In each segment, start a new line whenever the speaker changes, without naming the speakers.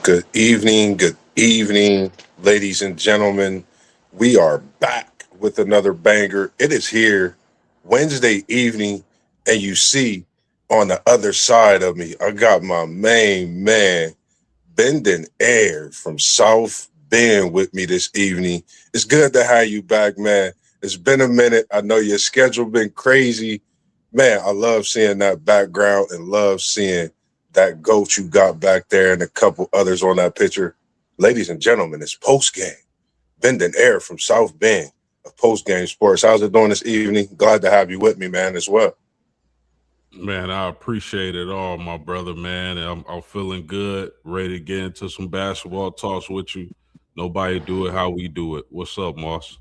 Good evening, ladies and gentlemen. We are back with another banger. It is here Wednesday evening, and you see on the other side of me, I got my main man, Bending Air from South Bend with me this evening. It's good to have you back, man. It's been a minute. I know your schedule been crazy. Man, I love seeing that background and love seeing that goat you got back there and a couple others on that picture. Ladies and gentlemen, it's post game. Bending Air from South Bend of Post Game Sports. How's it doing this evening? Glad to have you with me, man, as well.
Man, I appreciate it all, my brother, man. I'm feeling good, ready to get into some basketball talks with you. Nobody do it how we do it. What's up, Moss?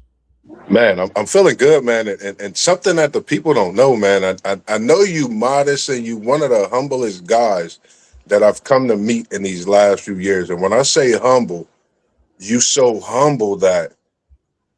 Man, I'm feeling good, man. And something that the people don't know, man, I know you modest and you one of the humblest guys that I've come to meet in these last few years. And when I say humble, you so humble that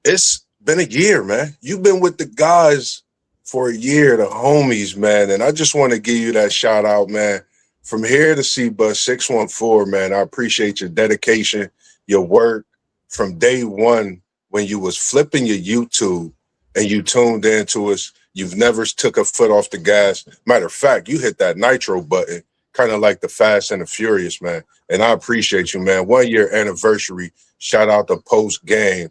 it's been a year, man. You've been with the guys for a year, the homies, man. And I just want to give you that shout out, man. From here to C Bus 614, man. I appreciate your dedication, your work from day one when you was flipping your YouTube and you tuned into us. You've never took a foot off the gas. Matter of fact, you hit that nitro button, kind of like the Fast and the Furious, man. And I appreciate you, man. 1 year anniversary. Shout out to post game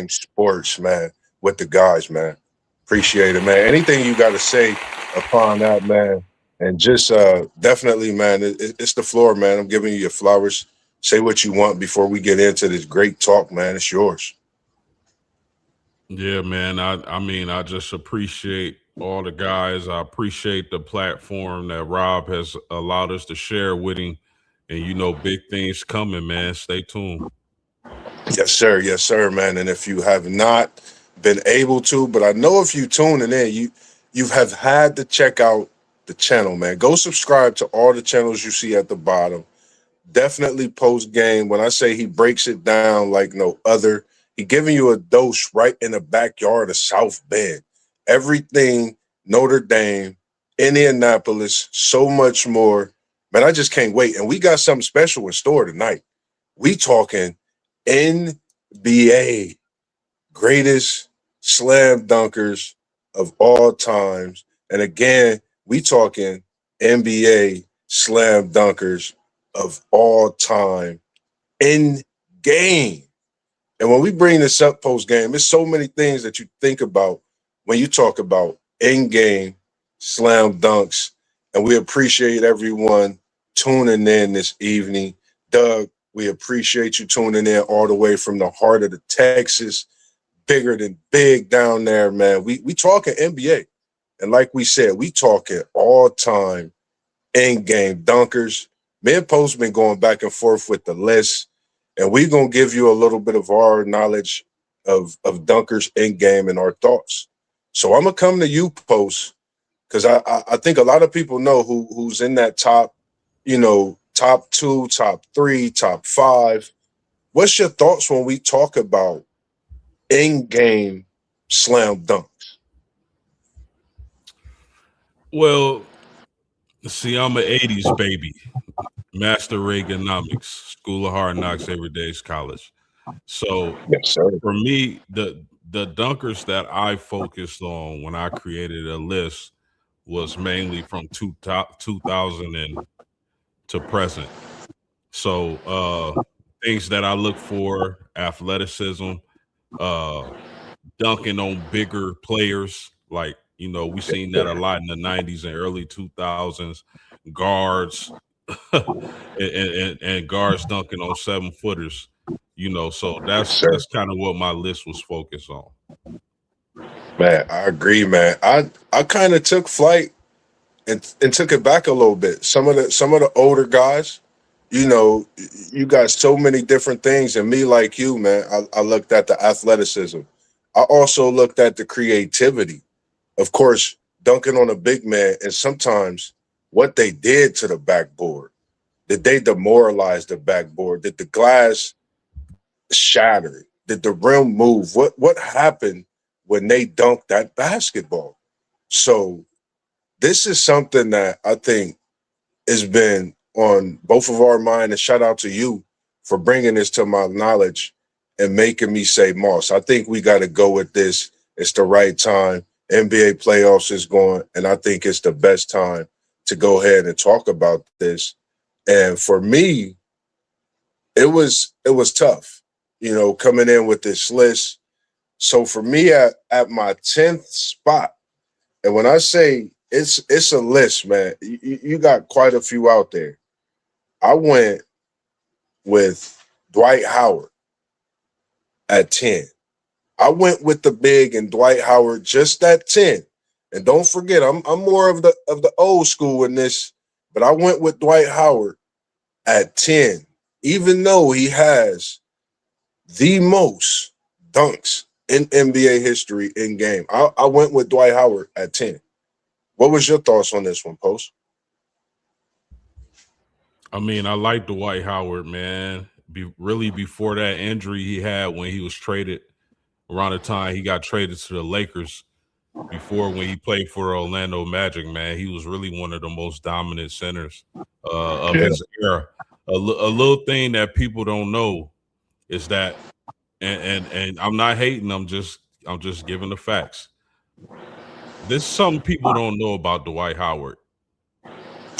sports, man, with the guys, man. Appreciate it, man. Anything you got to say upon that, man? And just definitely, man, it's the floor, man. I'm giving you your flowers. Say what you want before we get into this great talk, man. It's yours.
Yeah, man. I mean, I just appreciate all the guys. I appreciate the platform that Rob has allowed us to share with him. And big things coming, man. Stay tuned.
Yes, sir, man. And if you have not been able to, but I know if you tuning in, you have had to check out the channel, man. Go subscribe to all the channels you see at the bottom. Definitely post game. When I say he breaks it down like no other, he giving you a dose right in the backyard of South Bend. Everything Notre Dame, Indianapolis, so much more. Man, I just can't wait. And we got something special in store tonight. We talking NBA greatest slam dunkers of all times. And again, we talking NBA slam dunkers of all time in game. And when we bring this up post game, there's so many things that you think about when you talk about in game slam dunks. And we appreciate everyone tuning in this evening. Doug, we appreciate you tuning in all the way from the heart of the Texas, bigger than big down there, man. We talking NBA. And like we said, we talking all time in game dunkers. Me and Post been going back and forth with the list, and we gonna give you a little bit of our knowledge of dunkers in game and our thoughts. So I'm gonna come to you, Post, because I think a lot of people know who's in that top, top two, top three, top five. What's your thoughts when we talk about in game slam dunks?
Well, see, I'm an 80s baby. Master Reaganomics, School of Hard Knocks, Everyday's College. So
Yes, sir.
for me, the dunkers that I focused on when I created a list was mainly from 2000 and to present. So things that I look for: athleticism, uh, dunking on bigger players. Like we seen that a lot in the '90s and early 2000s. Guards and guards dunking on 7 footers. So
Yes,
that's
sir.
that's kind of what my list was focused on.
Man, I agree, man. I kind of took flight and took it back a little bit. Some of the older guys, you got so many different things, and me like you, man. I looked at the athleticism. I also looked at the creativity. Of course, dunking on a big man, and sometimes what they did to the backboard. Did they demoralize the backboard? Did the glass shatter? Did the rim move? What happened when they dunked that basketball? So this is something that I think has been on both of our mind, and shout out to you for bringing this to my knowledge and making me say, Moss, I think we got to go with this. It's the right time. NBA playoffs is going, and I think it's the best time to go ahead and talk about this. And for me, it was tough, coming in with this list. So for me, at my 10th spot, and when I say it's a list, man, you got quite a few out there. I went with Dwight Howard at 10. I went with the big and Dwight Howard just at 10. And don't forget, I'm more of the old school in this, but I went with Dwight Howard at 10, even though he has the most dunks in NBA history in game. I went with Dwight Howard at 10. What was your thoughts on this one, Post?
I mean, I like Dwight Howard, man. Really, before that injury he had when he was traded, around the time he got traded to the Lakers, before when he played for Orlando Magic, man, he was really one of the most dominant centers of
Yeah.
his era. A little thing that people don't know is that, and I'm not hating. I'm just giving the facts. This is something people don't know about Dwight Howard.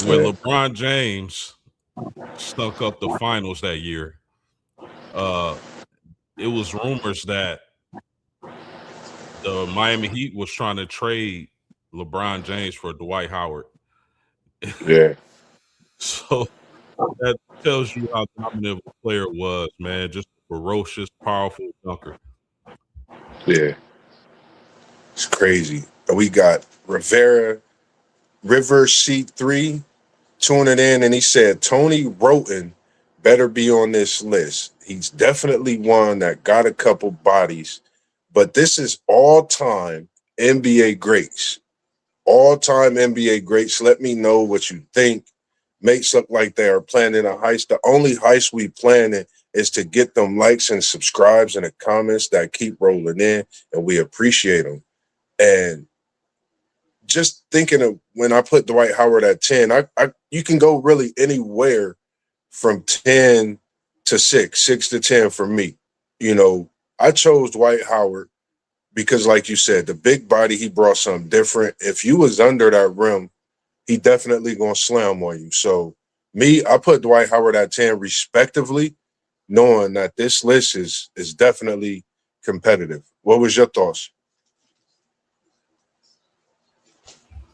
When
Yeah.
LeBron James stunk up the finals that year, uh, it was rumors that the Miami Heat was trying to trade LeBron James for Dwight Howard.
Yeah.
So that tells you how dominant a player was, man. Just a ferocious, powerful dunker.
Yeah. It's crazy. We got River C3 tuning in, and he said Tony Roten better be on this list. He's definitely one that got a couple bodies, but this is all time NBA greats. All time NBA greats. Let me know what you think. Makes look like they are planning a heist. The only heist we planning is to get them likes and subscribes and the comments that keep rolling in, and we appreciate them. And just thinking of when I put Dwight Howard at 10, you can go really anywhere from 10 to 6, 6 to 10 for me. I chose Dwight Howard because, like you said, the big body, he brought something different. If you was under that rim, he definitely gonna slam on you. So me, I put Dwight Howard at 10 respectively, knowing that this list is definitely competitive. What was your thoughts?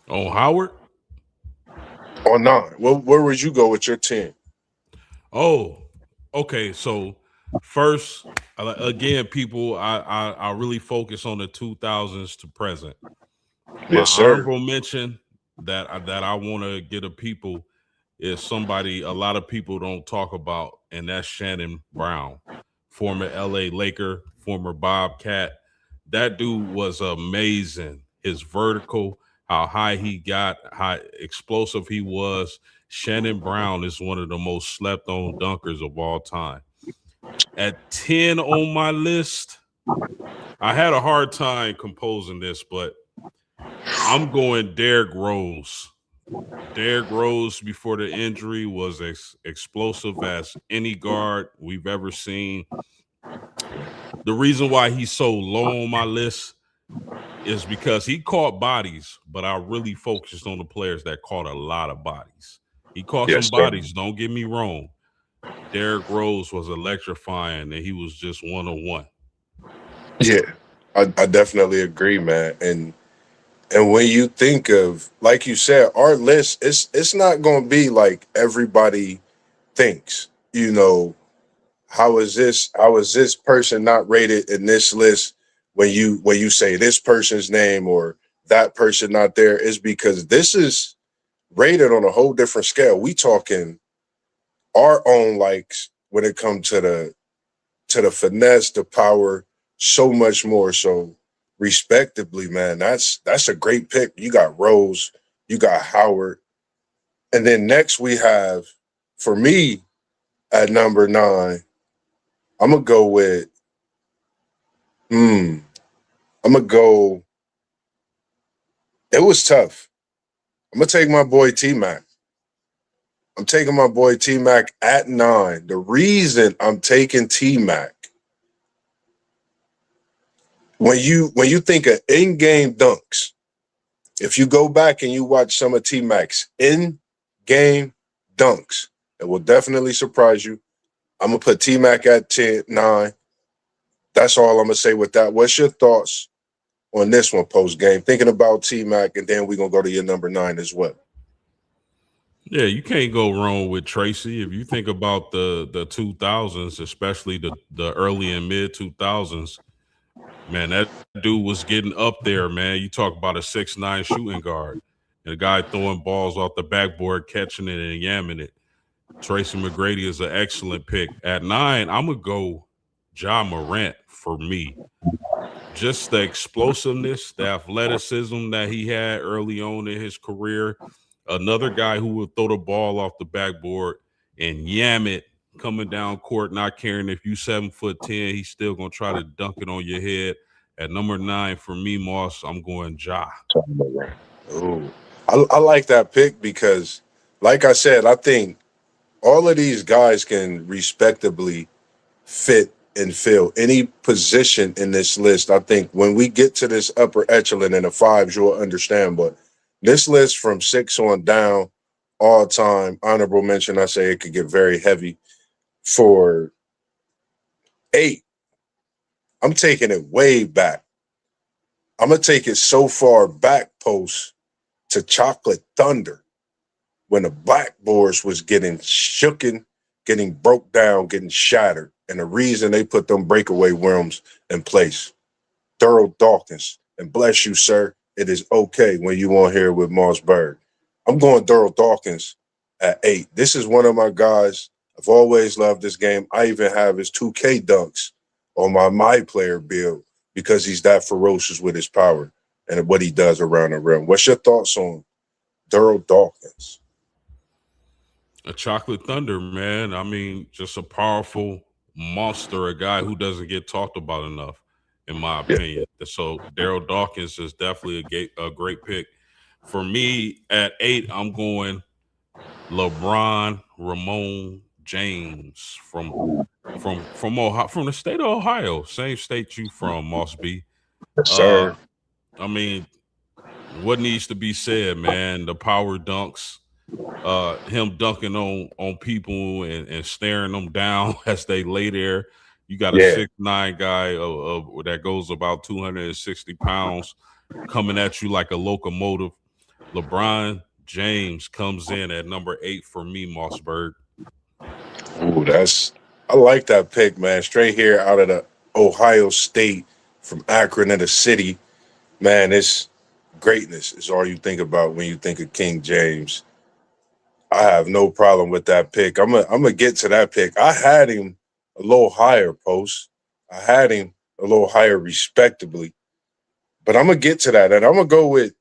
On Howard?
On 9. Where would you go with your 10?
Oh, okay. So first, again, people, I really focus on the 2000s to present. My
Yes, sir.
honorable mention that I want to get to people is somebody a lot of people don't talk about, and that's Shannon Brown, former LA Laker, former Bobcat. That dude was amazing. His vertical, how high he got, how explosive he was. Shannon Brown is one of the most slept on dunkers of all time. At 10 on my list, I had a hard time composing this, but I'm going Derrick Rose. Derrick Rose before the injury was as explosive as any guard we've ever seen. The reason why he's so low on my list is because he caught bodies, but I really focused on the players that caught a lot of bodies. He caught
Yes,
some
sir.
bodies, don't get me wrong. Derrick Rose was electrifying and he was just 101.
Yeah, I definitely agree, man. And when you think of, like you said, our list, it's not gonna be like everybody thinks. How is this person not rated in this list when you say this person's name or that person not there, is because this is rated on a whole different scale. We talking our own likes when it comes to the finesse, the power, so much more. So respectively, man, that's a great pick. You got Rose, you got Howard. And then next we have, for me, at number 9, I'm gonna go with I'm gonna go. It was tough. I'm gonna take my boy T Mac. I'm taking my boy T Mac at 9. The reason I'm taking T Mac, when you think of in-game dunks, if you go back and you watch some of T Mac's in-game dunks, it will definitely surprise you. I'm gonna put T Mac at 10, 9. That's all I'm gonna say with that. What's your thoughts on this one post game? Thinking about T Mac, and then we're gonna go to your number 9 as well.
Yeah, you can't go wrong with Tracy. If you think about the 2000s, especially the early and mid 2000s, man, that dude was getting up there, man. You talk about a 6'9" shooting guard, and a guy throwing balls off the backboard, catching it and yamming it. Tracy McGrady is an excellent pick. At 9, I'm gonna go Ja Morant for me. Just the explosiveness, the athleticism that he had early on in his career. Another guy who would throw the ball off the backboard and yam it coming down court, not caring if you 7'10", he's still gonna try to dunk it on your head. At number 9 for me, Moss, I'm going Ja.
Ooh. I like that pick because, like I said, I think all of these guys can respectably fit and fill any position in this list. I think when we get to this upper echelon in the fives, you'll understand. But this list from 6 on down, all time, honorable mention, I say it could get very heavy. For 8, I'm taking it way back. I'm going to take it so far back, post, to Chocolate Thunder when the blackboards was getting shooken, getting broke down, getting shattered. And the reason they put them breakaway rims in place. Thurl Dawkins. And bless you, sir. It is okay when you on here with MossBurgh. I'm going Thurl Dawkins at 8. This is one of my guys. I've always loved this game. I even have his 2K dunks on my player build because he's that ferocious with his power and what he does around the rim. What's your thoughts on Thurl Dawkins?
A Chocolate Thunder, man. I mean, just a powerful monster, a guy who doesn't get talked about enough, in my
Yeah.
opinion. So Daryl Dawkins is definitely a great pick. For me, at 8, I'm going LeBron Ramon James from Ohio, from the state of Ohio, same state you from, Moss B.
Yes,
Uh,
sir.
I mean, what needs to be said, man? The power dunks, him dunking on people and staring them down as they lay there. You got a
Yeah.
6'9" guy that goes about 260 pounds coming at you like a locomotive. LeBron James comes in at number 8 for me, Mossberg.
Ooh, I like that pick, man. Straight here out of the Ohio State from Akron in the city. Man, it's greatness is all you think about when you think of King James. I have no problem with that pick. I'm gonna get to that pick. I had him a little higher, post. I had him a little higher respectably, but I'm gonna get to that, and I'm gonna go with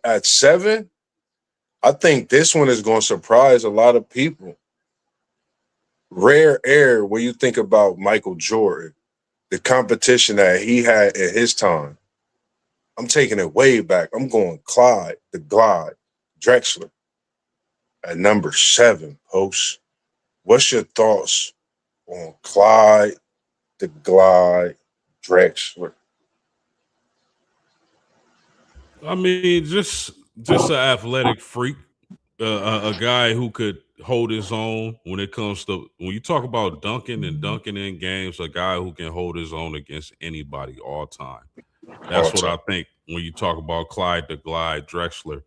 at 7. I think this one is gonna surprise a lot of people. Rare air when you think about Michael Jordan, the competition that he had at his time. I'm taking it way back. I'm going Clyde, the Glide, Drexler at number 7, post. What's your thoughts on Clyde, the Glide, Drexler?
I mean, just an athletic freak, a guy who could hold his own when it comes to when you talk about dunking in games. A guy who can hold his own against anybody all time.
All
That's what
time.
I think when you talk about Clyde the Glide Drexler.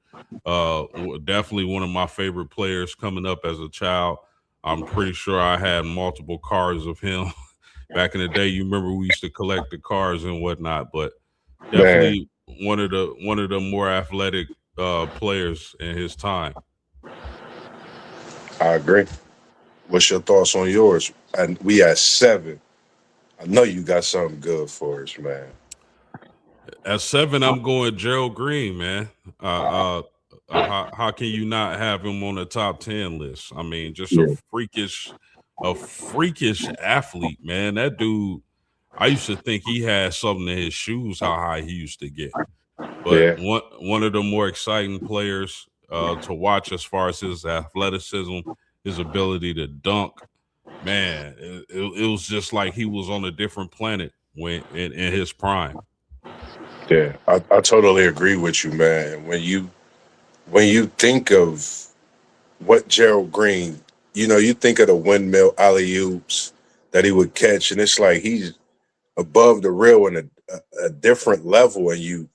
Definitely one of my favorite players coming up as a child. I'm pretty sure I had multiple cards of him back in the day. You remember we used to collect the cards and whatnot, but
Man,
definitely one of the more athletic players in his time.
I agree. What's your thoughts on yours? And we at 7. I know you got something good for us, man.
At 7, I'm going Gerald Green, man. How can you not have him on the top 10 list? I mean, just
Yeah.
a freakish athlete, man. That dude, I used to think he had something in his shoes, how high he used to get. But
Yeah.
one of the more exciting players, to watch as far as his athleticism, his ability to dunk. Man, it was just like he was on a different planet when in his prime.
Yeah, I totally agree with you, man. When you think of what Gerald Green, you think of the windmill alley oops that he would catch, and it's like he's above the rail in a different level, and you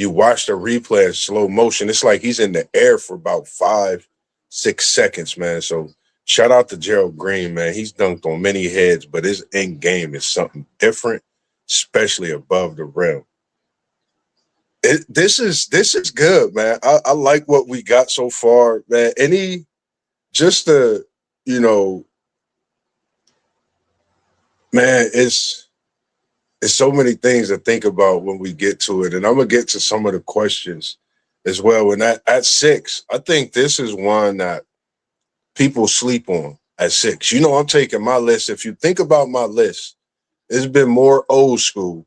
watch the replay in slow motion. It's like he's in the air for about 5, 6 seconds, man. So shout out to Gerald Green, man. He's dunked on many heads, but his end game is something different, especially above the rim. This is good, man. I like what we got so far, man. Just the you know, man, it's so many things to think about when we get to it, and I'm gonna get to some of the questions as well. And at 6, I think this is one that people sleep on at 6. I'm taking my list. If you think about my list, it's been more old school,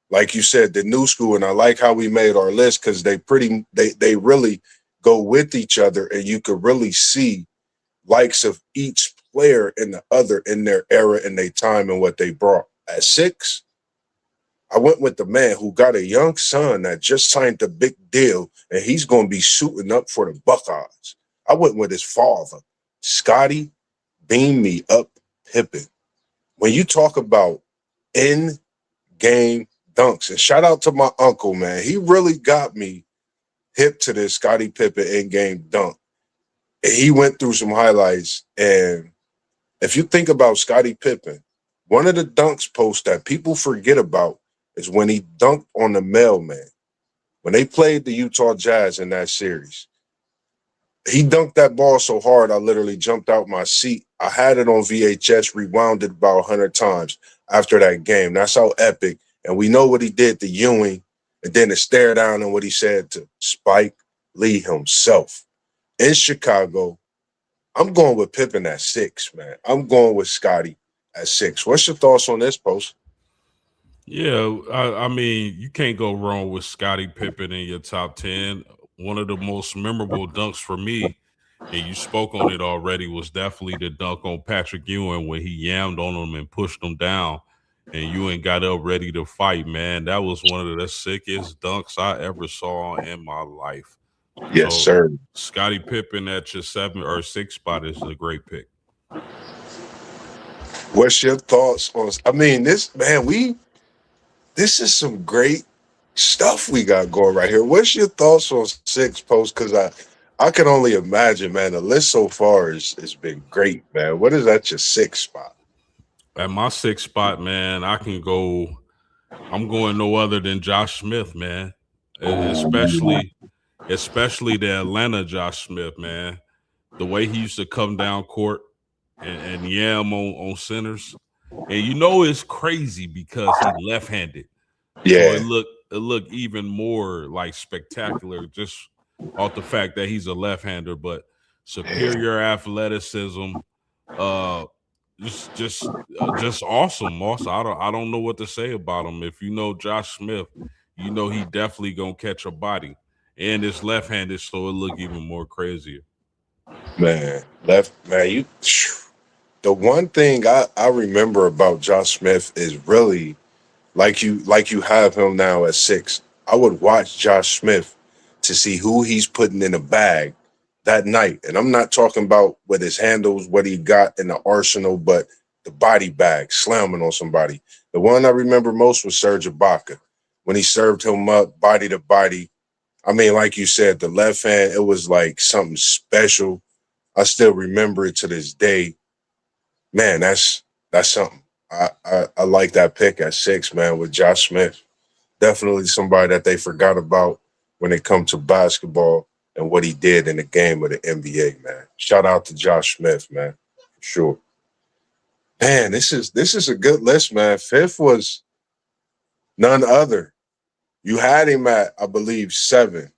like you said, the new school, and I like how we made our list because they really go with each other, and you could really see likes of each player and the other in their era and their time and what they brought. At 6, I went with the man who got a young son that just signed a big deal, and he's going to be suiting up for the Buckeyes. I went with his father, Scotty Beam Me Up Pippen. When you talk about in-game dunks, and shout out to my uncle, man. He really got me hip to this Scottie Pippen in-game dunk. And he went through some highlights, and if you think about Scottie Pippen, one of the dunks posts that people forget about is when he dunked on the mailman. When they played the Utah Jazz in that series, he dunked that ball so hard I literally jumped out my seat. I had it on VHS, rewound it about 100 times after that game. That's how epic. And we know what he did to Ewing, and then to stare down and what he said to Spike Lee himself. In Chicago, I'm going with Pippen at 6, man. I'm going with Scotty at 6. What's your thoughts on this, Post?
Yeah, I mean, you can't go wrong with Scottie Pippen in your top 10. One of the most memorable dunks for me, and you spoke on it already, was definitely the dunk on Patrick Ewing when he yammed on him and pushed him down, and Ewing got up ready to fight, man. That was one of the sickest dunks I ever saw in my life.
Yes,
So,
sir.
Scottie Pippen at your 7 or 6 spot is a great pick.
What's your thoughts on? I mean, this is some great stuff we got going right here. What's your thoughts on 6, Post? Because I can only imagine, man. The list so far has been great, man. What is at your 6 spot?
At my 6 spot, man, I'm going no other than Josh Smith, man. Especially the Atlanta Josh Smith, man. The way he used to come down court and yam on centers. And it's crazy because he left-handed. So
Yeah,
it looked even more like spectacular just off the fact that he's a left-hander, but
yeah,
superior athleticism, uh just awesome. Also, I don't know what to say about him. If you know Josh Smith, he definitely gonna catch a body. And it's left-handed, so it look even more crazier.
man. Left, man. The one thing I remember about Josh Smith is really like you have him now at 6. I would watch Josh Smith to see who he's putting in a bag that night. And I'm not talking about with his handles, what he got in the arsenal, but the body bag, slamming on somebody. The one I remember most was Serge Ibaka. When he served him up body to body. I mean, like you said, the left hand, it was like something special. I still remember it to this day. Man, that's something. I like that pick at 6, man, with Josh Smith. Definitely somebody that they forgot about when it comes to basketball and what he did in the game of the NBA, man. Shout out to Josh Smith, man, for sure. Man, this is a good list, man. 5th was none other. You had him at, I believe, 7.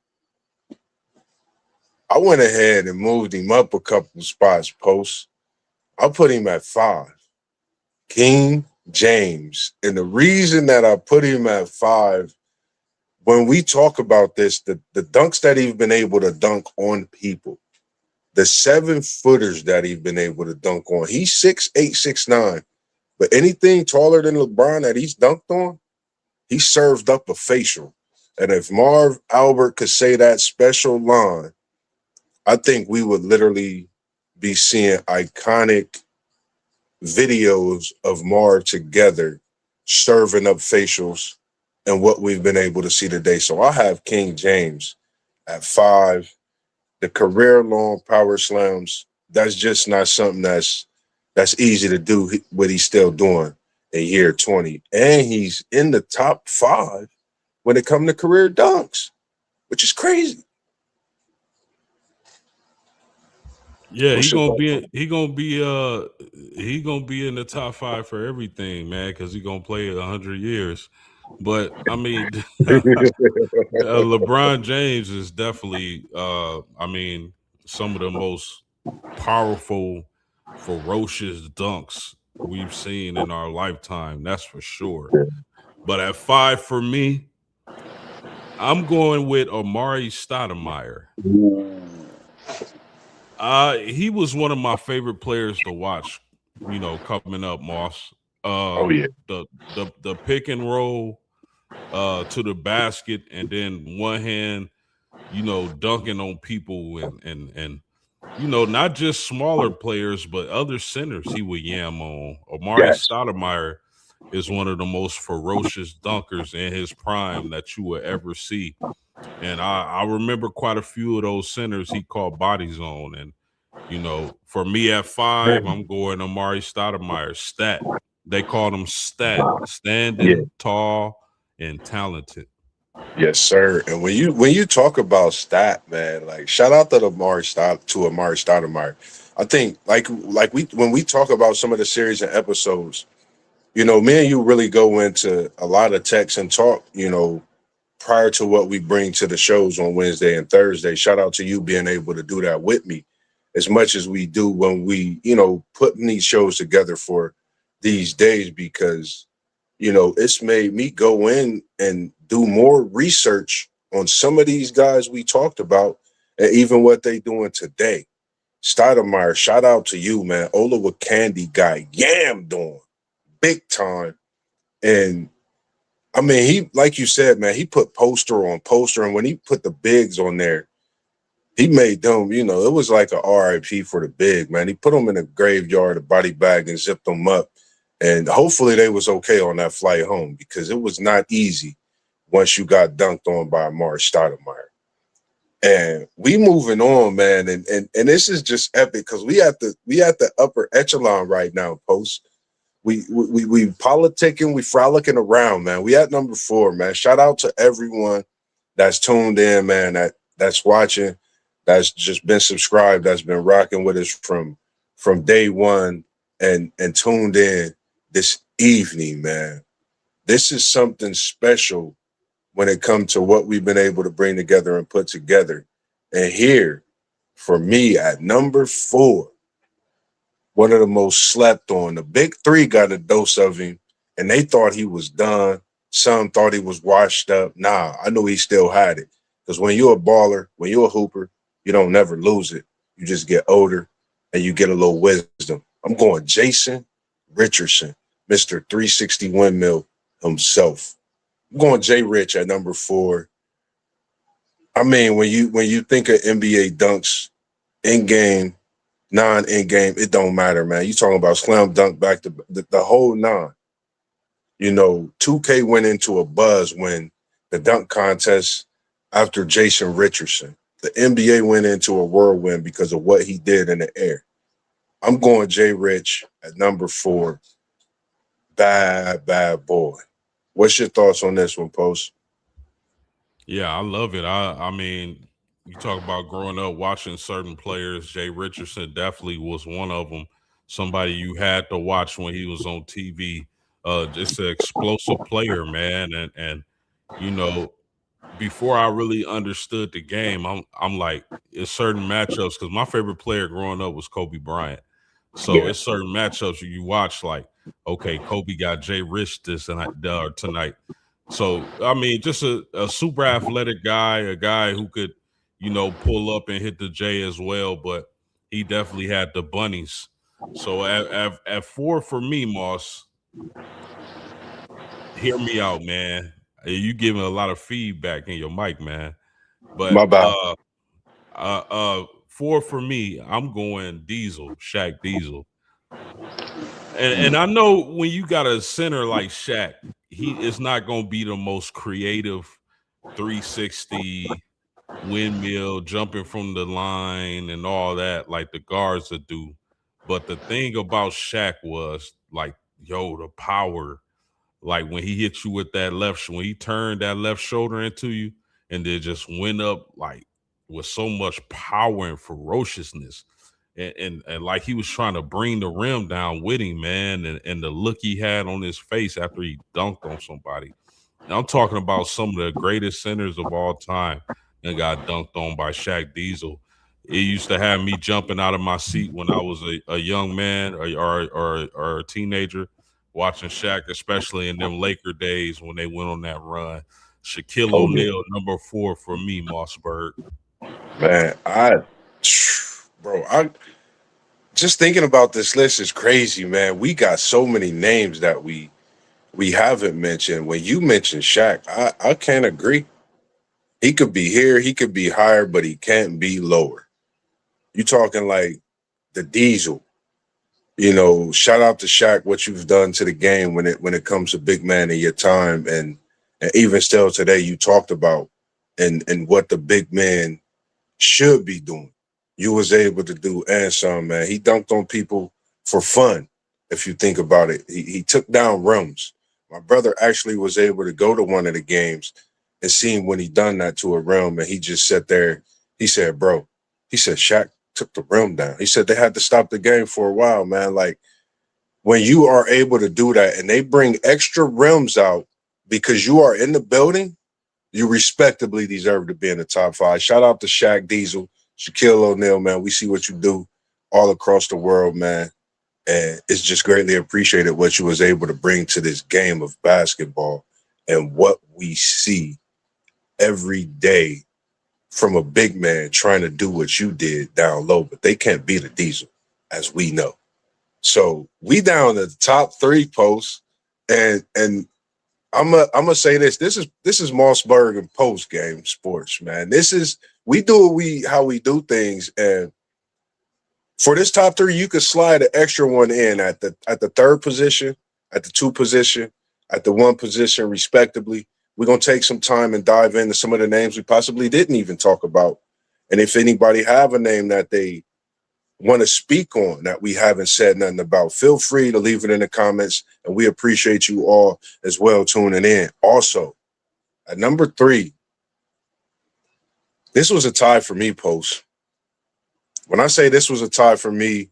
I went ahead and moved him up a couple spots, Post. I put him at 5. King James. And the reason that I put him at 5, when we talk about this, the dunks that he's been able to dunk on people, the 7-footers that he's been able to dunk on, he's 6'8", 6'9", but anything taller than LeBron that he's dunked on, he served up a facial. And if Marv Albert could say that special line, I think we would literally be seeing iconic videos of Marv together serving up facials and what we've been able to see today. So I have King James at 5. The career long power slams, that's just not something that's easy to do what he's still doing in year 20. And he's in the top 5 when it comes to career dunks, which is crazy.
Yeah,
What's
he
your
gonna
thought?
be he gonna be in the top 5 for everything, man, because he gonna play 100 years. But I mean, LeBron James is definitely, I mean, some of the most powerful, ferocious dunks we've seen in our lifetime. That's for sure. But at 5 for me, I'm going with Amari Stoudemire. He was one of my favorite players to watch, coming up, Moss.
Oh yeah.
The pick and roll to the basket, and then one hand, dunking on people, and not just smaller players, but other centers he would yam on. Amari
Yes.
Stoudemire is one of the most ferocious dunkers in his prime that you will ever see. And I remember quite a few of those centers he caught bodies on. And, for me at 5, I'm going Amari Stoudemire, stat. They called him stat,
Yeah.
standing tall and talented.
Yes, sir. And when you talk about stat, man, like shout out to Amari Stoudemire. I think like we when we talk about some of the series and episodes, me and you really go into a lot of text and talk, prior to what we bring to the shows on Wednesday and Thursday. Shout out to you being able to do that with me as much as we do when we, putting these shows together for these days because it's made me go in and do more research on some of these guys we talked about and even what they doing today. Stoudemire, shout out to you, man. Ola Candy guy yammed on big time. And I mean, he, like you said, man, he put poster on poster. And when he put the bigs on there, he made them, it was like a RIP for the big, man. He put them in a graveyard, a body bag, and zipped them up. And hopefully they was okay on that flight home because it was not easy once you got dunked on by Amari Stoudemire. And we moving on, man, and this is just epic because we at the upper echelon right now, Post. We politicking, we frolicking around, man. We at number 4, man. Shout out to everyone that's tuned in, man, that's watching, that's just been subscribed, that's been rocking with us from day one and tuned in this evening, man. This is something special when it comes to what we've been able to bring together and put together. And here, for me, at number 4, one of the most slept on. The big 3 got a dose of him, and they thought he was done. Some thought he was washed up. Nah, I knew he still had it. Because when you're a baller, when you're a hooper, you don't never lose it. You just get older and you get a little wisdom. I'm going Jason Richardson, Mr. 360 windmill himself. I'm going Jay Rich at number 4. I mean, when you think of NBA dunks in game, non-in game, it don't matter, man. You talking about slam dunk back to the whole 9. 2K went into a buzz when the dunk contest after Jason Richardson. The NBA went into a whirlwind because of what he did in the air. I'm going Jay Rich at number 4. Bad boy. What's your thoughts on this one, Post?
Yeah, I love it. I mean, you talk about growing up watching certain players. Jay Richardson definitely was one of them. Somebody you had to watch when he was on TV. Just an explosive player, man. And you know, before I really understood the game, I'm like, it's certain matchups because my favorite player growing up was Kobe Bryant. So
Yeah.
it's certain matchups you watch like, okay, Kobe got Jay Rich this and tonight. So I mean, just a super athletic guy, a guy who could, pull up and hit the J as well, but he definitely had the bunnies. So at 4 for me, Moss, hear me out, man. You giving a lot of feedback in your mic, man. But
My bad.
4 for me, I'm going Diesel, Shaq Diesel. And I know when you got a center like Shaq, he is not gonna be the most creative 360 windmill jumping from the line and all that like the guards would do. But the thing about Shaq was like, the power, like when he hit you with that when he turned that left shoulder into you and then just went up like with so much power and ferociousness. And like he was trying to bring the rim down with him, man, and the look he had on his face after he dunked on somebody. And I'm talking about some of the greatest centers of all time and got dunked on by Shaq Diesel. It used to have me jumping out of my seat when I was a young man or a teenager watching Shaq, especially in them Laker days when they went on that run. Shaquille
Oh yeah,
O'Neal, number 4 for me, MossBurgh.
man. Bro, I just thinking about this list is crazy, man. We got so many names that we haven't mentioned. When you mentioned Shaq, I can't agree. He could be here, he could be higher, but he can't be lower. You talking like the Diesel. Shout out to Shaq, what you've done to the game when it comes to big man in your time, and even still today, you talked about and what the big man should be doing. You was able to do and some, man. He dunked on people for fun. If you think about it, he took down rims. My brother actually was able to go to one of the games and see him when he done that to a rim, and he just sat there. He said, "Bro," he said, "Shaq took the rim down." He said they had to stop the game for a while, man. Like when you are able to do that, and they bring extra rims out because you are in the building, you respectably deserve to be in the top 5. Shout out to Shaq Diesel, Shaquille O'Neal, man. We see what you do all across the world, man. And it's just greatly appreciated what you was able to bring to this game of basketball and what we see every day from a big man trying to do what you did down low, but they can't beat a Diesel, as we know. So we down to the top 3 posts, and I'm gonna say this. This is MossBurgh and post game sports, man. This is we do how we do things, and for this top 3, you could slide an extra one in at the 3rd position, at the 2 position, at the 1 position, respectively. We're gonna take some time and dive into some of the names we possibly didn't even talk about, and if anybody have a name that they want to speak on that we haven't said nothing about, feel free to leave it in the comments, and we appreciate you all as well tuning in. Also, at number 3, this was a tie for me, Post. When I say this was a tie for me,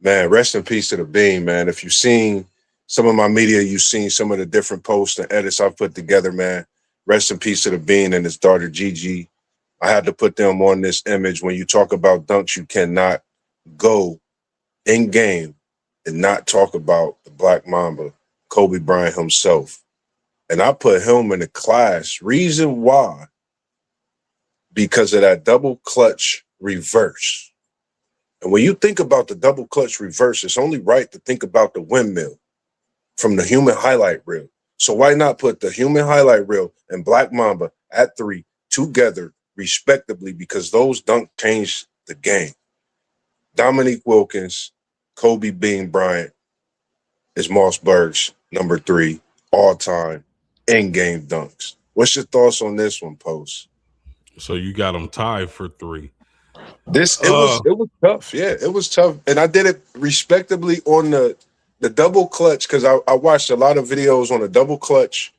man, rest in peace to the Beam, man. If you've seen some of my media, you've seen some of the different posts and edits I've put together, man. Rest in peace to the Bean and his daughter, Gigi. I had to put them on this image. When you talk about dunks, you cannot go in game and not talk about the Black Mamba, Kobe Bryant himself. And I put him in the class. Reason why? Because of that double clutch reverse. And when you think about the double clutch reverse, it's only right to think about the windmill from the human highlight reel. So why not put the human highlight reel and Black Mamba at 3 together, respectively, because those dunks changed the game. Dominique Wilkins, Kobe Bean Bryant is MossBurgh's number 3 all-time in-game dunks. What's your thoughts on this one, Post?
So you got them tied for 3.
This it was tough. Yeah, it was tough, and I did it respectably on the double clutch because I watched a lot of videos on the double clutch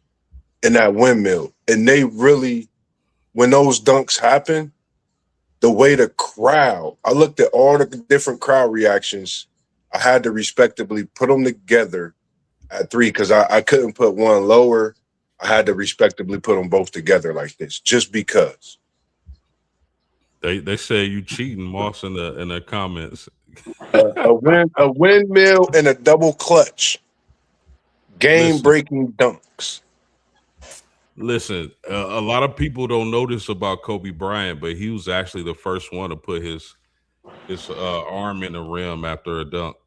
and that windmill, and they really, when those dunks happen, the way the crowd, I looked at all the different crowd reactions. I had to respectably put them together at 3 because I couldn't put one lower. I had to respectably put them both together like this, just because.
They say you cheating, Moss, in the comments.
A windmill and a double clutch, game
Listen,
breaking dunks.
Listen, a lot of people don't know this about Kobe Bryant, but he was actually the first one to put his arm in the rim after a dunk.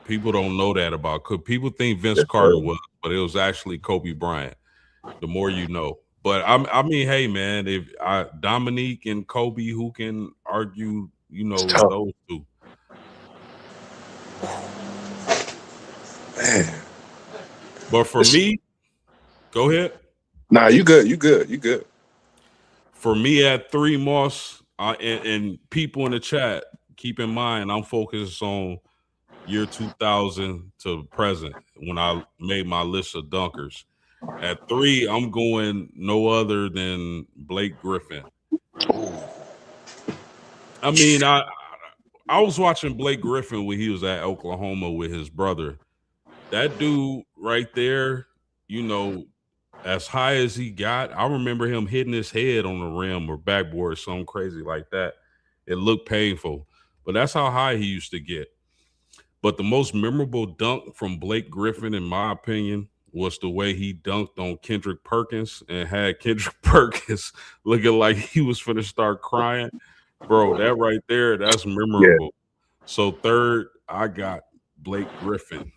People don't know that about. People think Vince
Yes,
Carter
sir.
was, but it was actually Kobe Bryant. The more you know. But I mean, hey man, if Dominique and Kobe, who can argue? You
It's
know
tough,
those two.
man.
But for
It's
me, go ahead.
nah. You good? You good? You good?
For me at three, Moss, and people in the chat, keep in mind I'm focused on year 2000 to present when I made my list of dunkers. At three, I'm going no other than Blake Griffin. I mean, I was watching Blake Griffin when he was at Oklahoma with his brother. That dude right there, you know, as high as he got, I remember him hitting his head on the rim or backboard, or something crazy like that. It looked painful, but that's how high he used to get. But the most memorable dunk from Blake Griffin, in my opinion, was the way he dunked on Kendrick Perkins and had Kendrick Perkins looking like he was finna start crying. Bro, that right there, that's
Yeah,
memorable. So third, I got Blake Griffin.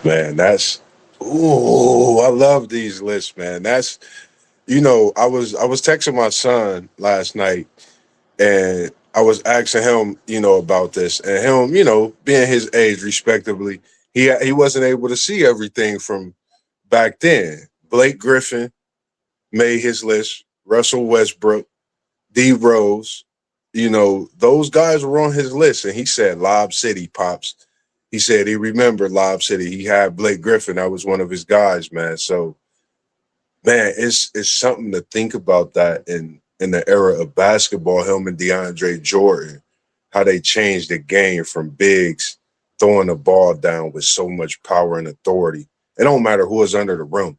man. That's ooh. I love these lists, man. That's I was texting my son last night, and I was asking him, about this, and him, being his age, respectively, he wasn't able to see everything from back then. Blake Griffin made his list. Russell Westbrook, D Rose, those guys were on his list, and he said Lob City, pops. He said he remembered Lob City. He had Blake Griffin. That was one of his guys, man. So, man, it's something to think about that in the era of basketball. Him and DeAndre Jordan, how they changed the game from bigs throwing the ball down with so much power and authority. It don't matter who was under the rim.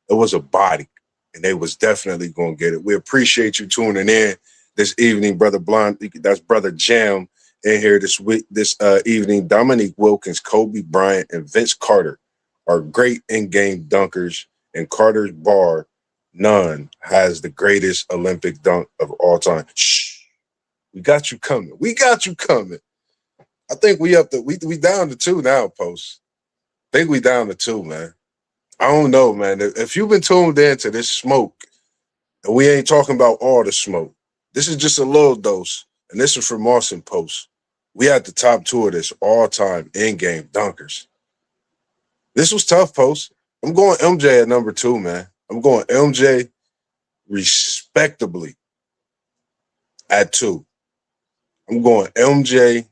It was a body, and they was definitely gonna get it. We appreciate you tuning in this evening, brother Blonde. That's brother Jam in here this week, this evening. Dominique Wilkins, Kobe Bryant, and Vince Carter are great in-game dunkers, and Carter's bar, none, has the greatest Olympic dunk of all time. Shh, we got you coming. We got you coming. I think we up to we down to two now, post. I think we down to two, man. I don't know, man. If you've been tuned in to this smoke, and we ain't talking about all the smoke, this is just a little dose, and this is from Moss and Post. We had the top two of this all-time in-game dunkers. This was tough, Post. I'm going MJ at number two, man. I'm going MJ respectably at two. I'm going MJ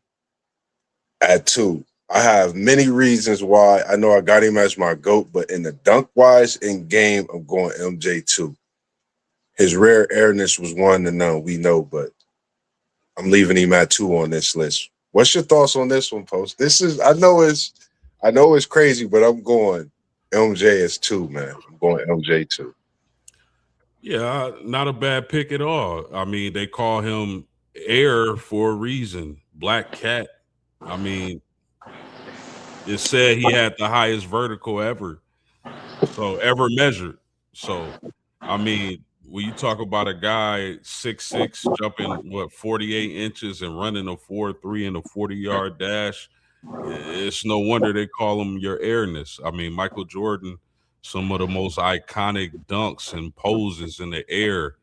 at two. I have many reasons why. I know I got him as my GOAT, but in the dunk wise in game, I'm going MJ two. His rare airness was one to none, we know, but I'm leaving him at two on this list. What's your thoughts on this one, Post? I know it's crazy, but I'm going MJ as two, man. I'm going MJ two.
Yeah, not a bad pick at all. I mean, they call him Air for a reason. Black Cat. I mean, it said he had the highest vertical ever measured. So, I mean, when you talk about a guy 6'6", jumping 48 inches and running a 4.3 in a 40-yard dash, it's no wonder they call him your airness. I mean, Michael Jordan, some of the most iconic dunks and poses in the air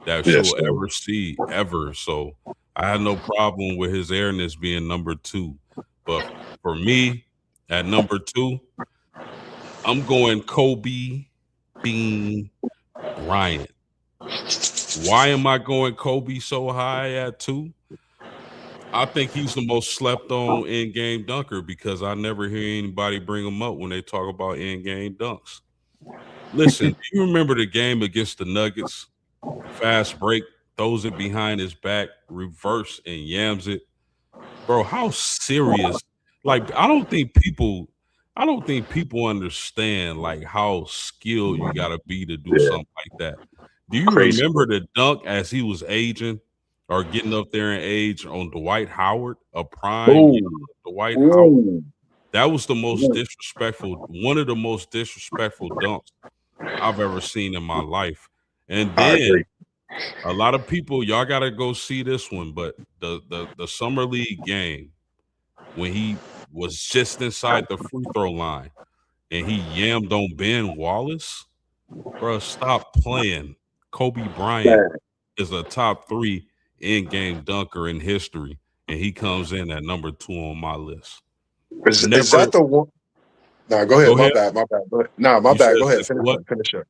that
Yes,
you'll
sir.
ever see ever. So I had no problem with his airness being number two. But for me, at number two, I'm going Kobe Bean Bryant. Why am I going Kobe so high at two? I think he's the most slept on in game dunker because I never hear anybody bring him up when they talk about in game dunks. Listen, do you remember the game against the Nuggets? Fast break, throws it behind his back, reverse and yams it. Bro, how serious? Like, I don't think people understand like how skilled you gotta be to do
Yeah,
something like that. Do you
crazy.
remember the dunk as he was aging or getting up there in age on Dwight Howard, a prime young
Ooh,
Dwight Howard?
ooh,
That was the most
ooh.
disrespectful, one of the most disrespectful dunks. I've ever seen in my life. And
I
then
agree.
a lot of people, y'all gotta go see this one, but the summer league game when he was just inside the free throw line and he yammed on Ben Wallace, bro, stop playing. Kobe Bryant
Man,
is a top 3 in-game dunker in history, and he comes in at number 2 on my list.
is
Never
that the one? Nah, go ahead.
go
My
ahead.
bad. My bad. Nah, my
You said
bad. Go ahead.
is
Finish
what?
up. Finish up.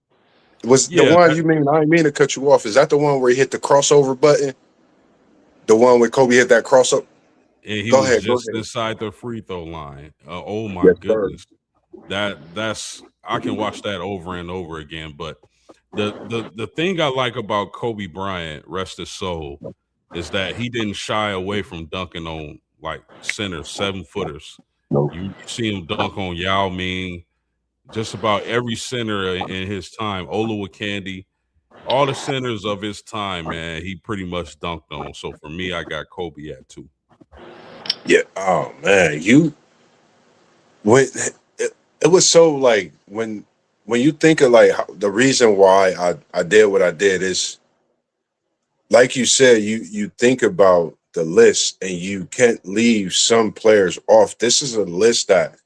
Was the
Yeah,
one you mean? I didn't mean to cut you off. Is that the one where he hit the crossover button? The one where Kobe hit that crossover?
and he
Go
was
ahead. Go
just
ahead.
inside the free throw line. Oh my
Yes, sir.
goodness. That's I can watch that over and over again. But the thing I like about Kobe Bryant, rest his soul, is that he didn't shy away from dunking on like centers, 7-footers.
No.
You see him dunk on Yao Ming, just about every center in his time, Olowokandi, all the centers of his time, man, he pretty much dunked on. So for me, I got Kobe at 2.
Yeah. Oh man, you when it was so like when you think of like the reason why I did what I did is like you said, you think about the list and you can't leave some players off. This is a list that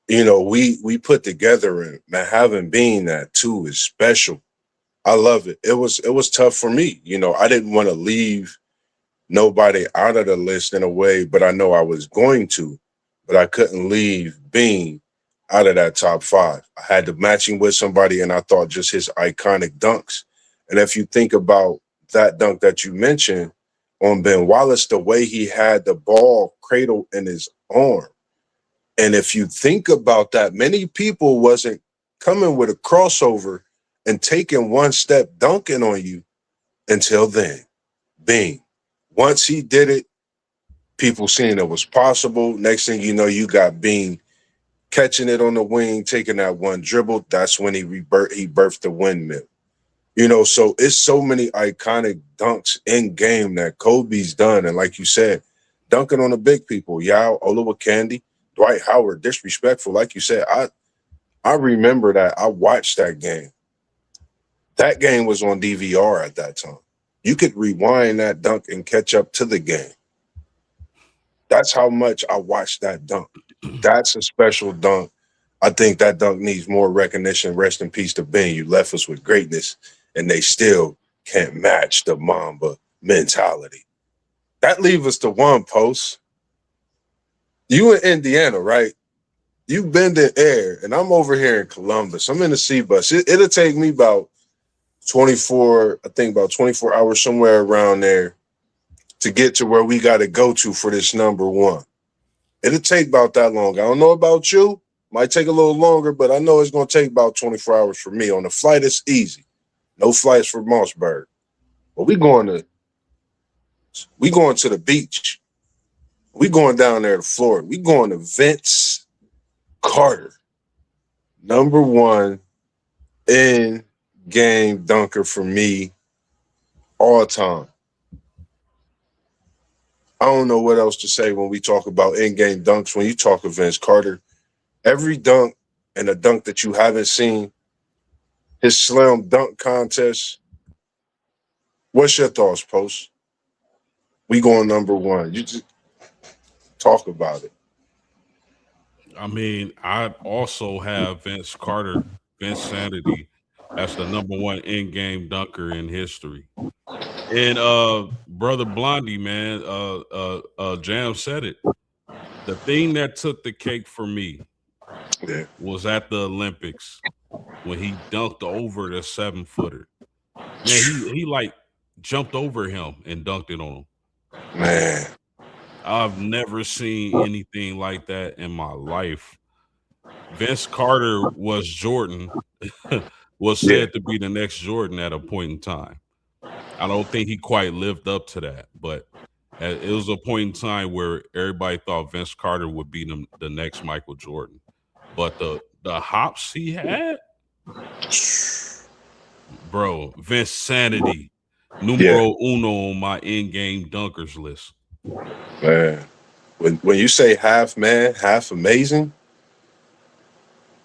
we put together, and man, having been that too is special. I love it. It was tough for me. I didn't want to leave nobody out of the list in a way, but I know I was going to, but I couldn't leave Bean out of that top 5. I had to match him with somebody, and I thought just his iconic dunks. And if you think about that dunk that you mentioned on Ben Wallace, the way he had the ball cradled in his arm, and if you think about that, many people wasn't coming with a crossover and taking one step dunking on you until then. Bing. Once he did it, people seeing it was possible. Next thing you know, you got Bean catching it on the wing, taking that one dribble. That's when he birthed the windmill. So it's so many iconic dunks in game that Kobe's done. And like you said, dunking on the big people, Yao, Olowokandi, Dwight Howard, disrespectful. Like you said, I remember that. I watched that game. That game was on DVR at that time. You could rewind that dunk and catch up to the game. That's how much I watched that dunk. That's a special dunk. I think that dunk needs more recognition. Rest in peace to Ben. You left us with greatness, and they still can't match the Mamba mentality. That leaves us to one post. You in Indiana, right? You've been to air, and I'm over here in Columbus. I'm in the C bus. It'll take me about 24 hours, somewhere around there, to get to where we got to go to for this number one. It'll take about that long. I don't know about you. Might take a little longer, but I know it's going to take about 24 hours for me. On the flight, it's easy. No flights for MossBurgh. But we going to the beach. We going down there to Florida. We going to Vince Carter, number one in game dunker for me all time. I don't know what else to say when we talk about in-game dunks. When you talk of Vince Carter, every dunk and a dunk that you haven't seen, his slam dunk contest. What's your thoughts, Post? We going number one. You just talk about it.
I mean, I also have Vince Carter, Vince Sanity, as the number one in-game dunker in history. And brother Blondie, man, Jam said it. The thing that took the cake for me
Yeah,
was at the Olympics when he dunked over the 7-footer. Man, he like jumped over him and dunked it on him.
man.
I've never seen anything like that in my life. Vince Carter was Jordan, was
Yeah,
said to be the next Jordan at a point in time. I don't think he quite lived up to that, but it was a point in time where everybody thought Vince Carter would be the next Michael Jordan. But the hops he had, bro, Vince Sanity,
yeah,
numero uno on my in-game dunkers list.
man. When you say half man, half amazing,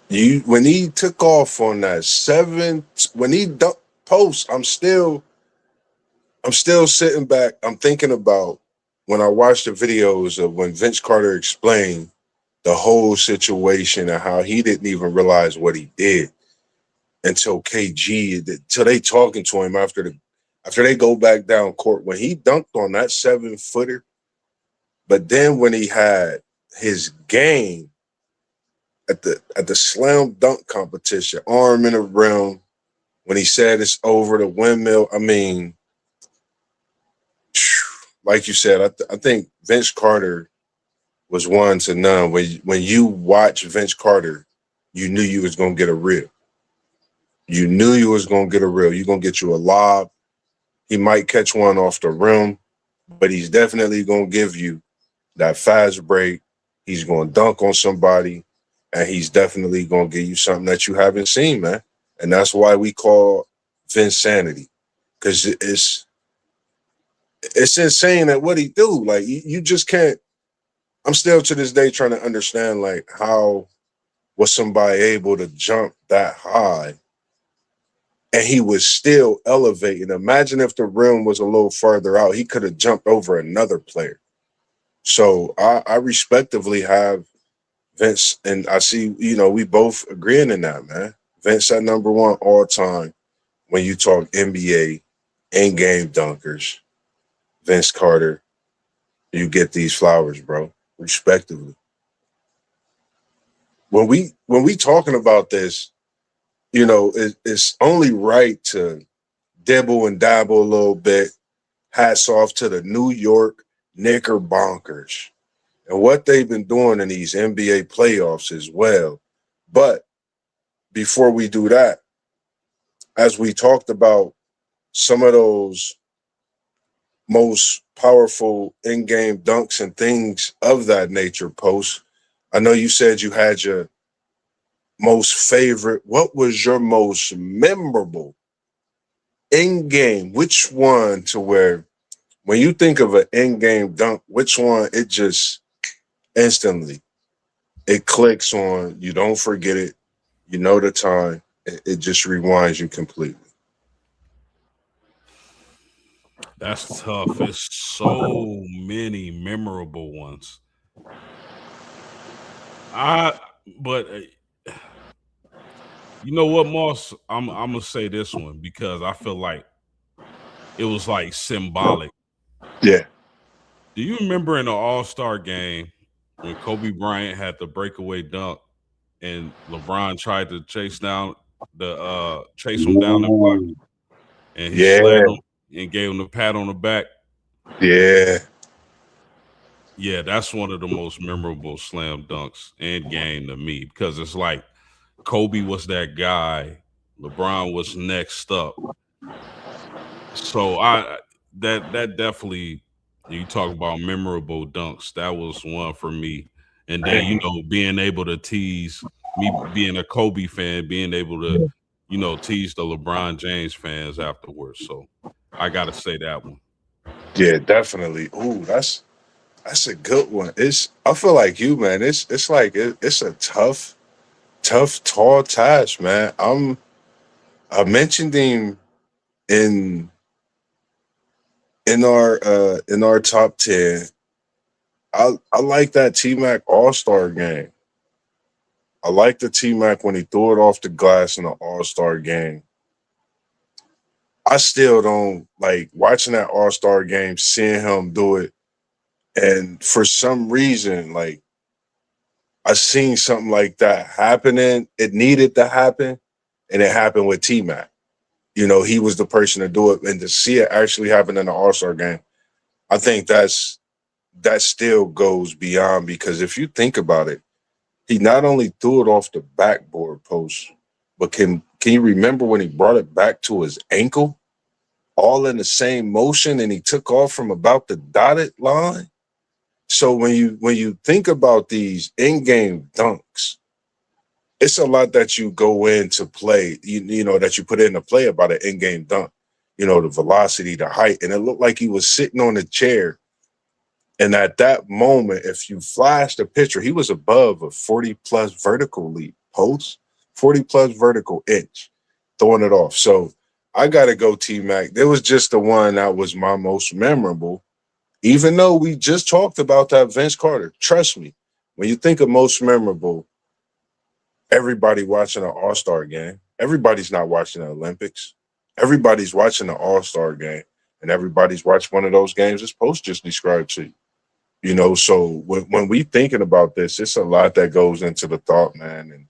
When he took off on that seventh, when he dunked post, I'm still sitting back. I'm thinking about when I watched the videos of when Vince Carter explained the whole situation and how he didn't even realize what he did until until they talking to him after they go back down court when he dunked on that 7 footer. But then when he had his game at the slam dunk competition, arm in the rim, when he said it's over the windmill, I mean, like you said, I think Vince Carter was one to none. When you watch Vince Carter, you knew you was gonna get a rib. You knew you was gonna get a rib. You're gonna get you a lob. He might catch one off the rim, but he's definitely gonna give you that fast break. He's gonna dunk on somebody, and he's definitely gonna give you something that you haven't seen, man. And that's why we call Vince Sanity, because it's insane at what he do. Like you just can't. I'm still to this day trying to understand like how was somebody able to jump that high and he was still elevating. Imagine if the rim was a little further out, he could have jumped over another player. So I respectively have Vince, and I see, we both agreeing in that, man. Vince at number one all time when you talk NBA, in-game dunkers, Vince Carter, you get these flowers, bro, respectively. When we talking about this, it's only right to dibble and dabble a little bit. Hats off to the New York Knickerbockers and what they've been doing in these NBA playoffs as well. But before we do that, as we talked about some of those most powerful in-game dunks and things of that nature posts, I know you said you had your most favorite. What was your most memorable in-game? Which one to where when you think of an in-game dunk, which one it just instantly it clicks on, you don't forget it, you know the time, it just rewinds you completely.
That's tough. It's so many memorable ones. I but you know what, Moss? I'm gonna say this one because I feel like it was like symbolic.
Yeah.
Do you remember in the All-Star game when Kobe Bryant had the breakaway dunk and LeBron tried to chase him down and block
Ooh.
him, and he slid
Yeah.
him and gave him the pat on the back?
Yeah.
Yeah, that's one of the most memorable slam dunks and game to me because it's like Kobe was that guy, LeBron was next up. So that definitely, you talk about memorable dunks. That was one for me. And then being able to tease me, being a Kobe fan, being able to tease the LeBron James fans afterwards. So I got to say that one.
Yeah, definitely. Ooh, that's a good one. I feel like you, man. It's like it's a tough, tall task, man. I mentioned him in in our top 10. I like that T Mac All-Star game. I like the T Mac when he threw it off the glass in the All-Star game. I still don't like watching that All-Star game, seeing him do it. And for some reason, like I seen something like that happening. It needed to happen, and it happened with T Mac. He was the person to do it, and to see it actually happen in the All-Star game, I think that still goes beyond, because if you think about it, he not only threw it off the backboard post, but can you remember when he brought it back to his ankle, all in the same motion, and he took off from about the dotted line? So when you think about these in-game dunks, it's a lot that you go into play, that you put into play about an in-game dunk. The velocity, the height, and it looked like he was sitting on a chair. And at that moment, if you flash the picture, he was above a 40 plus vertical leap post, 40 plus vertical inch, throwing it off. So I got to go T Mac. There was just the one that was my most memorable, even though we just talked about that Vince Carter. Trust me, when you think of most memorable, everybody watching an All Star game, everybody's not watching the Olympics. Everybody's watching the All Star game, and everybody's watched one of those games this post just described to you. You know, so when we thinking about this, it's a lot that goes into the thought, man. And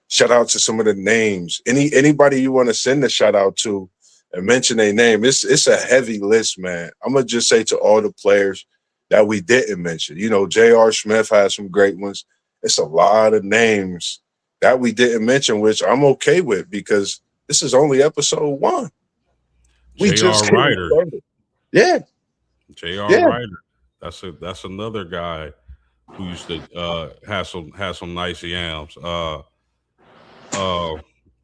shout out to some of the names. Anybody you want to send a shout out to and mention their name. It's a heavy list, man. I'm gonna just say to all the players that we didn't mention. You know, J.R. Smith has some great ones. It's a lot of names that we didn't mention, which I'm okay with because this is only episode 1. We
J.R.
just getting
Ryder.
started. Yeah,
J.R.
yeah.
Ryder. That's another guy who used to have some nice yams. Uh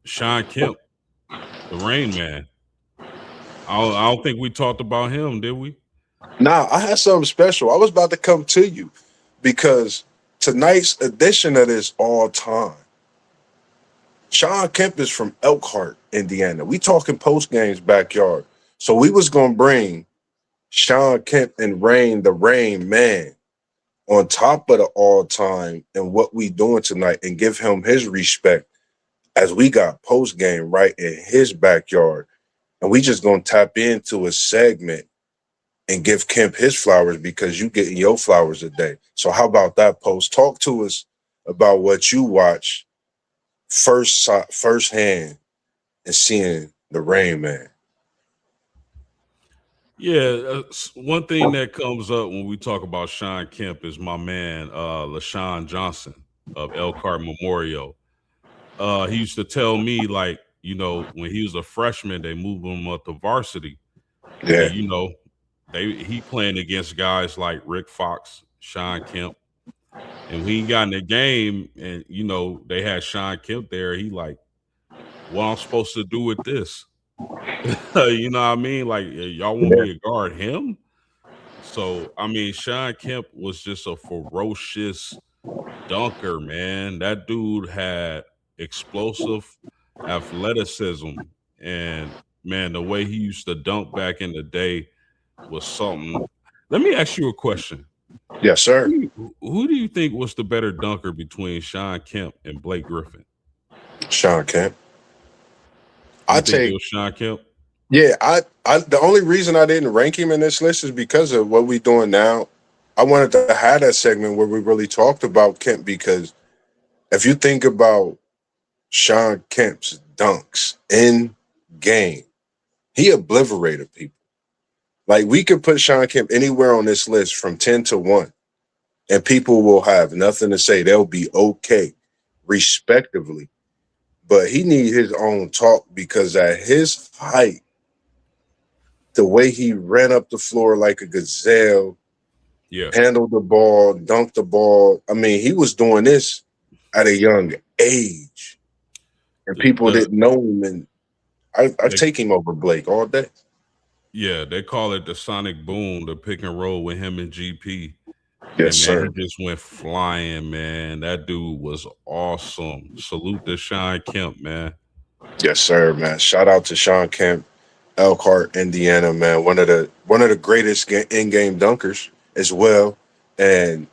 Sean Kemp, the Rain Man. I don't think we talked about him, did we?
Now, I had something special. I was about to come to you because tonight's edition of this all time, Sean Kemp is from Elkhart, Indiana. We talking post games backyard. So we was gonna bring Sean Kemp and Rain, the Rain Man, on top of the all time and what we doing tonight and give him his respect as we got post game right in his backyard. And we just gonna tap into a segment and give Kemp his flowers because you getting your flowers a day. So how about that, Post? Talk to us about what you watch firsthand and seeing the Rain Man.
Yeah, one thing that comes up when we talk about Sean Kemp is my man LaShawn Johnson of Elkhart Memorial. He used to tell me, like, you know, when he was a freshman, they moved him up to varsity, and
Yeah,
you know, he playing against guys like Rick Fox, Sean Kemp, and when he got in the game, and you know, they had Sean Kemp there. He like, what I'm supposed to do with this? You know what I mean? Like, y'all want
yeah,
me to guard him? So, I mean, Sean Kemp was just a ferocious dunker, man. That dude had explosive athleticism. And, man, the way he used to dunk back in the day was something. Let me ask you a question.
yes, sir.
Who do you think was the better dunker between Sean Kemp and Blake Griffin?
Sean Kemp. I
You think it
take
was Sean Kemp?
yeah. I the only reason I didn't rank him in this list is because of what we doing now. I wanted to have that segment where we really talked about Kemp because if you think about Sean Kemp's dunks in game, he obliterated people. Like we could put Sean Kemp anywhere on this list from 10 to 1, and people will have nothing to say. They'll be okay, respectively. But he need his own talk because at his height, the way he ran up the floor like a gazelle,
Yeah.
handled the ball, dunked the ball. I mean, he was doing this at a young age, and people
The
didn't know him. And I
they
take him over Blake all day.
Yeah, they call it the sonic boom, the pick and roll with him and GP.
Yes,
And man, he
sir.
just went flying, man. That dude was awesome. Salute to Sean Kemp, man.
Yes, sir, man. Shout out to Sean Kemp, Elkhart, Indiana, man. One of the greatest in-game dunkers as well. And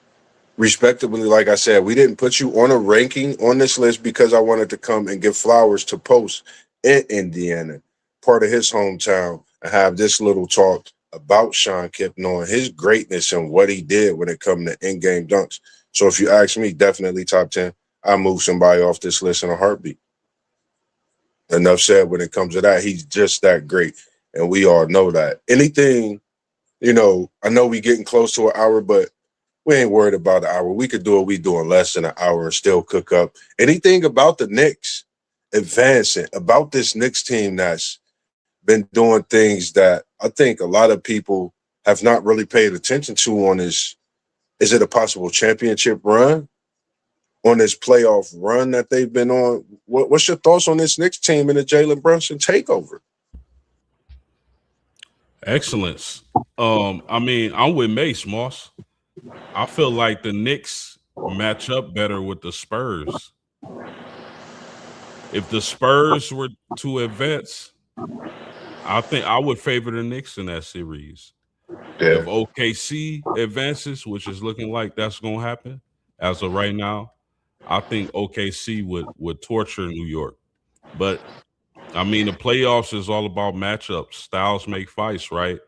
respectively, like I said, we didn't put you on a ranking on this list because I wanted to come and give flowers to Post in Indiana, part of his hometown, and have this little talk about Sean Kemp, knowing his greatness and what he did when it come to in-game dunks. So if you ask me, definitely top 10. I move somebody off this list in a heartbeat. Enough said when it comes to that. He's just that great. And we all know that. Anything, I know we getting close to an hour, but we ain't worried about an hour. We could do what we do in less than an hour and still cook up. Anything about the Knicks advancing, about this Knicks team that's been doing things that I think a lot of people have not really paid attention to on this. Is it a possible championship run? On this playoff run that they've been on? What's your thoughts on this Knicks team and the Jalen Brunson takeover?
Excellence. I mean, I'm with Mace, Moss. I feel like the Knicks match up better with the Spurs. If the Spurs were to advance, I think I would favor the Knicks in that series.
Yeah,
If OKC advances, which is looking like that's going to happen as of right now, I think OKC would torture New York. But I mean, the playoffs is all about matchups. Styles make fights, right?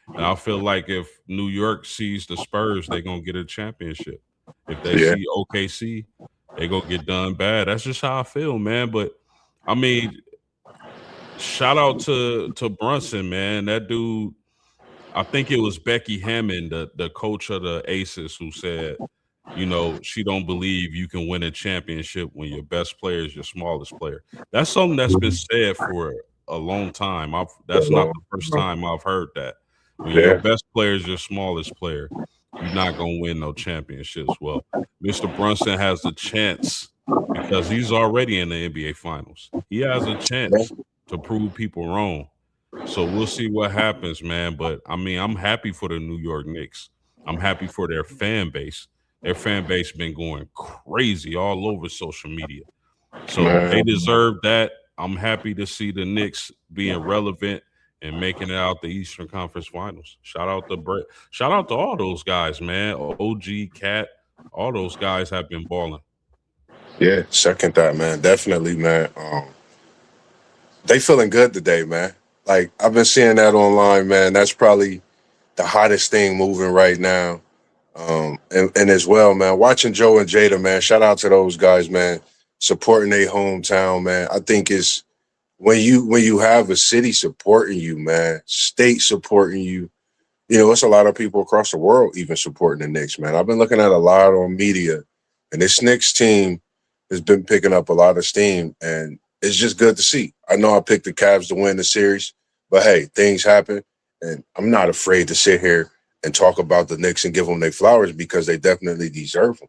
And I feel like if New York sees the Spurs, they're gonna get a championship. If they
yeah,
see OKC, they gonna get done bad. That's just how I feel, man. But I mean, shout out to Brunson, man. That dude, I think it was Becky Hammond, the coach of the Aces, who said, she don't believe you can win a championship when your best player is your smallest player. That's something that's been said for a long time. That's not the first time I've heard that. When your
yeah,
best player is your smallest player, you're not gonna win no championships. Well, Mr. Brunson has a chance because he's already in the NBA Finals. He has a chance to prove people wrong. So we'll see what happens, man. But I mean, I'm happy for the New York Knicks. I'm happy for their fan base. Their fan base been going crazy all over social media. So they
man.
deserve that. I'm happy to see the Knicks being relevant and making it out the Eastern Conference Finals. Shout out to Brett. Shout out to all those guys, man. OG, Cat, all those guys have been balling.
Yeah, second that, man. Definitely, man. They feeling good today, man. Like I've been seeing that online, man. That's probably the hottest thing moving right now. And as well, man, watching Joe and Jada, man. Shout out to those guys, man. Supporting their hometown, man. I think it's when you have a city supporting you, man, state supporting you. It's a lot of people across the world even supporting the Knicks, man. I've been looking at a lot on media, and this Knicks team has been picking up a lot of steam, and it's just good to see. I know I picked the Cavs to win the series, but hey, things happen, and I'm not afraid to sit here and talk about the Knicks and give them their flowers because they definitely deserve them.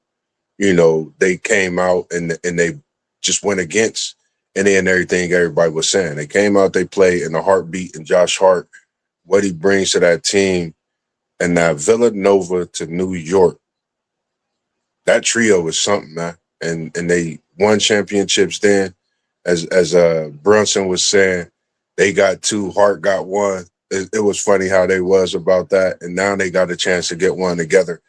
They came out and they just went against any and everything everybody was saying. They came out, they played in the heartbeat, and Josh Hart, what he brings to that team, and that Villanova to New York, that trio is something, man. And they won championships then. As Brunson was saying, they got two, Hart got one. It was funny how they was about that, and now they got a chance to get one together.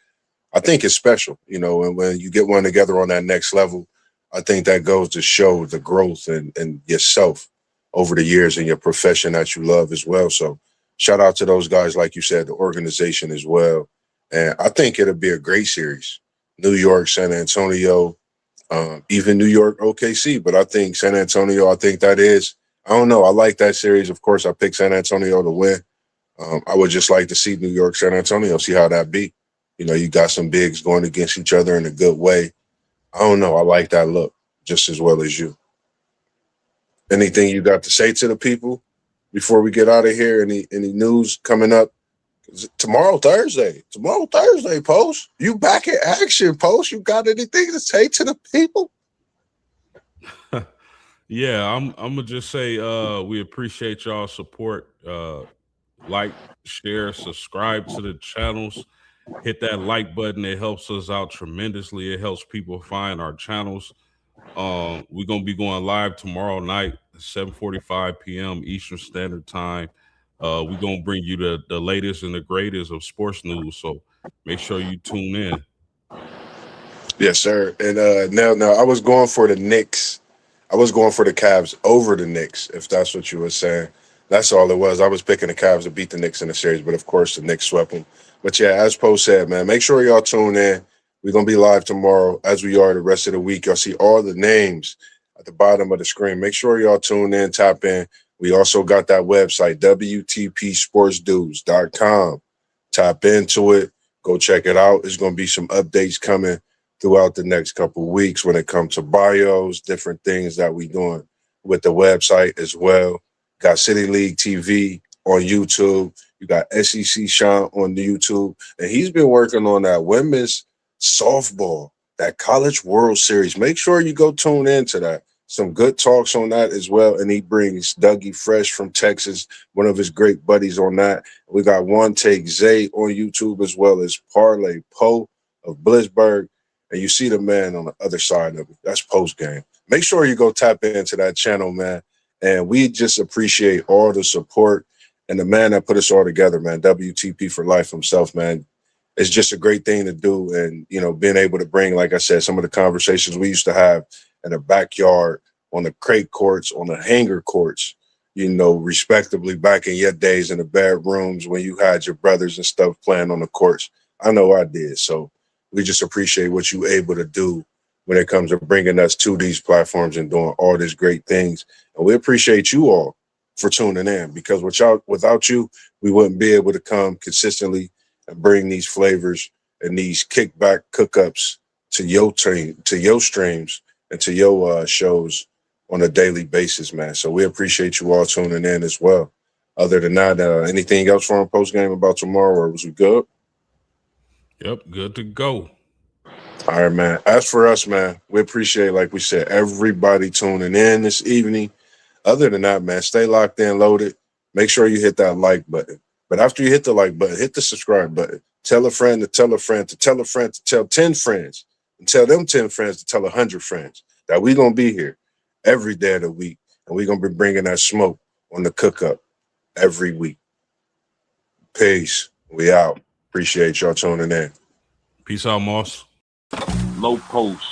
I think it's special, and when you get one together on that next level, I think that goes to show the growth and yourself over the years in your profession that you love as well. So shout out to those guys, like you said, the organization as well. And I think it'll be a great series. New York, San Antonio, even New York, OKC. But I think San Antonio, I think that is, I don't know. I like that series. Of course, I picked San Antonio to win. I would just like to see New York, San Antonio, see how that be. You got some bigs going against each other in a good way. I don't know. I like that look just as well as you. Anything you got to say to the people before we get out of here? Any news coming up? Tomorrow, Thursday. Tomorrow, Thursday, Post. You back in action, Post. You got anything to say to the people?
Yeah, I'm gonna just say we appreciate y'all support. Like, share, subscribe to the channels. Hit that like button. It helps us out tremendously. It helps people find our channels. We're gonna be going live tomorrow night, 7:45 p.m. Eastern Standard Time. We're gonna bring you the latest and the greatest of sports news. So make sure you tune in.
Yes, sir. And now I was going for the Knicks. I was going for the Cavs over the Knicks, if that's what you were saying. That's all it was. I was picking the Cavs to beat the Knicks in the series, but of course the Knicks swept them. But yeah, as Poe said, man, make sure y'all tune in. We're gonna be live tomorrow, as we are the rest of the week. Y'all see all the names at the bottom of the screen. Make sure y'all tune in, tap in. We also got that website, WTPSportsDudes.com. Tap into it. Go check it out. There's gonna be some updates coming throughout the next couple of weeks when it comes to bios, different things that we doing with the website as well. Got City League TV on YouTube. You got SEC Sean on the YouTube. And he's been working on that women's softball, that College World Series. Make sure you go tune into that. Some good talks on that as well. And he brings Dougie Fresh from Texas, one of his great buddies on that. We got One Take Zay on YouTube as well as Parlay Poe of Blitzburg. And you see the man on the other side of it. That's post game. make sure you go tap into that channel, man. And we just appreciate all the support and the man that put us all together, man. WTP for life himself, man. It's just a great thing to do. And, you know, being able to bring, like I said, some of the conversations we used to have in the backyard, on the crate courts, on the hanger courts, you know, respectively back in your days in the bedrooms when you had your brothers and stuff playing on the courts. I know I did. So we just appreciate what you able to do when it comes to bringing us to these platforms and doing all these great things. And we appreciate you all for tuning in, because without you, we wouldn't be able to come consistently and bring these flavors and these kickback cookups to your team, to your streams, and to your shows on a daily basis, man. So we appreciate you all tuning in as well. Other than that, anything else from post game about tomorrow, or was we good?
Yep, good to go.
All right, man. As for us, man, we appreciate, like we said, everybody tuning in this evening. Other than that, man, stay locked in, loaded. Make sure you hit that like button. But after you hit the like button, hit the subscribe button. Tell a friend to tell a friend to tell a friend to tell 10 friends, and tell them 10 friends to tell 100 friends that we're going to be here every day of the week. And we're going to be bringing that smoke on the cook up every week. Peace. We out. Appreciate y'all tuning in.
Peace out, Moss.
Low post.